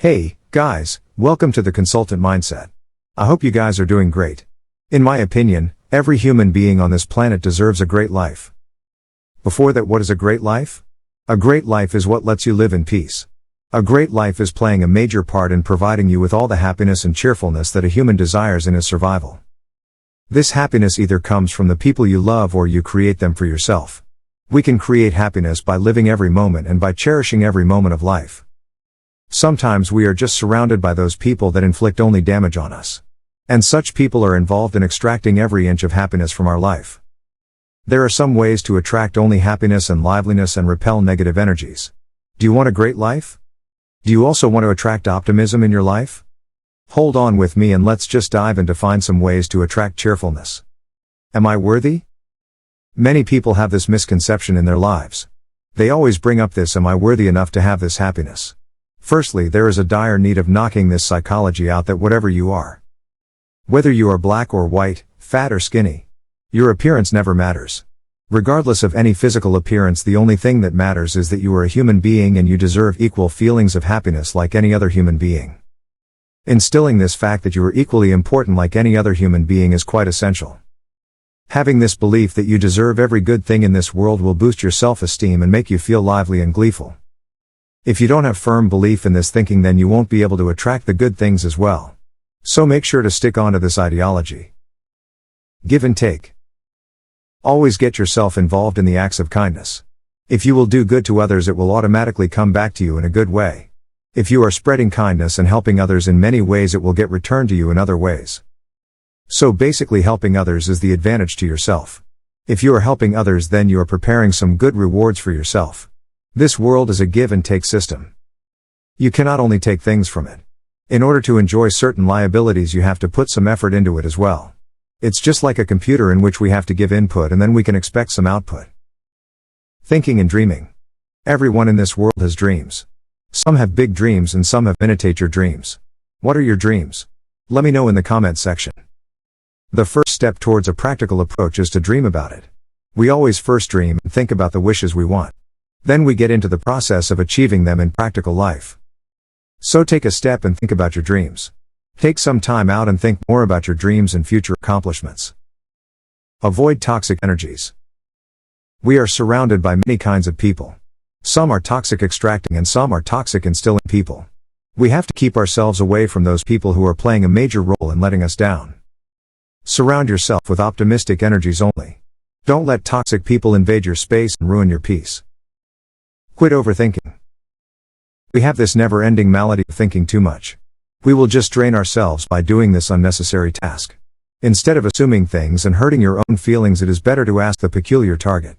Hey, guys, welcome to the Consultant Mindset. I hope you guys are doing great. In my opinion, every human being on this planet deserves a great life. Before that, what is a great life? A great life is what lets you live in peace. A great life is playing a major part in providing you with all the happiness and cheerfulness that a human desires in his survival. This happiness either comes from the people you love or you create them for yourself. We can create happiness by living every moment and by cherishing every moment of life. Sometimes we are just surrounded by those people that inflict only damage on us. And such people are involved in extracting every inch of happiness from our life. There are some ways to attract only happiness and liveliness and repel negative energies. Do you want a great life? Do you also want to attract optimism in your life? Hold on with me and let's just dive in to find some ways to attract cheerfulness. Am I worthy? Many people have this misconception in their lives. They always bring up this, am I worthy enough to have this happiness? Firstly, there is a dire need of knocking this psychology out that whatever you are, whether you are black or white, fat or skinny, your appearance never matters. Regardless of any physical appearance, the only thing that matters is that you are a human being and you deserve equal feelings of happiness like any other human being. Instilling this fact that you are equally important like any other human being is quite essential. Having this belief that you deserve every good thing in this world will boost your self-esteem and make you feel lively and gleeful. If you don't have firm belief in this thinking, then you won't be able to attract the good things as well. So make sure to stick on to this ideology. Give and take. Always get yourself involved in the acts of kindness. If you will do good to others, it will automatically come back to you in a good way. If you are spreading kindness and helping others in many ways, it will get returned to you in other ways. So basically, helping others is the advantage to yourself. If you are helping others, then you are preparing some good rewards for yourself. This world is a give and take system. You cannot only take things from it. In order to enjoy certain liabilities, you have to put some effort into it as well. It's just like a computer in which we have to give input and then we can expect some output. Thinking and dreaming. Everyone in this world has dreams. Some have big dreams and some have imitate your dreams. What are your dreams? Let me know in the comments section. The first step towards a practical approach is to dream about it. We always first dream and think about the wishes we want. Then we get into the process of achieving them in practical life. So take a step and think about your dreams. Take some time out and think more about your dreams and future accomplishments. Avoid toxic energies. We are surrounded by many kinds of people. Some are toxic extracting and some are toxic instilling people. We have to keep ourselves away from those people who are playing a major role in letting us down. Surround yourself with optimistic energies only. Don't let toxic people invade your space and ruin your peace. Quit overthinking. We have this never-ending malady of thinking too much. We will just drain ourselves by doing this unnecessary task. Instead of assuming things and hurting your own feelings, it is better to ask the peculiar target.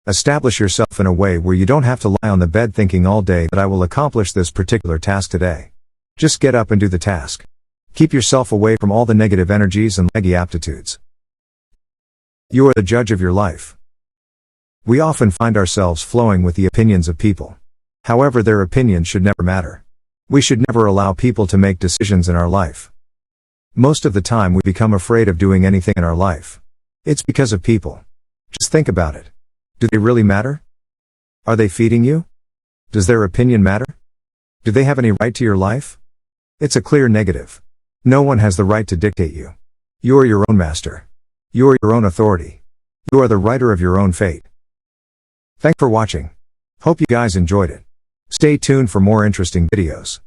Establish yourself in a way where you don't have to lie on the bed thinking all day that I will accomplish this particular task today. Just get up and do the task. Keep yourself away from all the negative energies and leggy aptitudes. You are the judge of your life. We often find ourselves flowing with the opinions of people. However, their opinions should never matter. We should never allow people to make decisions in our life. Most of the time we become afraid of doing anything in our life. It's because of people. Just think about it. Do they really matter? Are they feeding you? Does their opinion matter? Do they have any right to your life? It's a clear negative. No one has the right to dictate you. You are your own master. You are your own authority. You are the writer of your own fate. Thanks for watching. Hope you guys enjoyed it. Stay tuned for more interesting videos.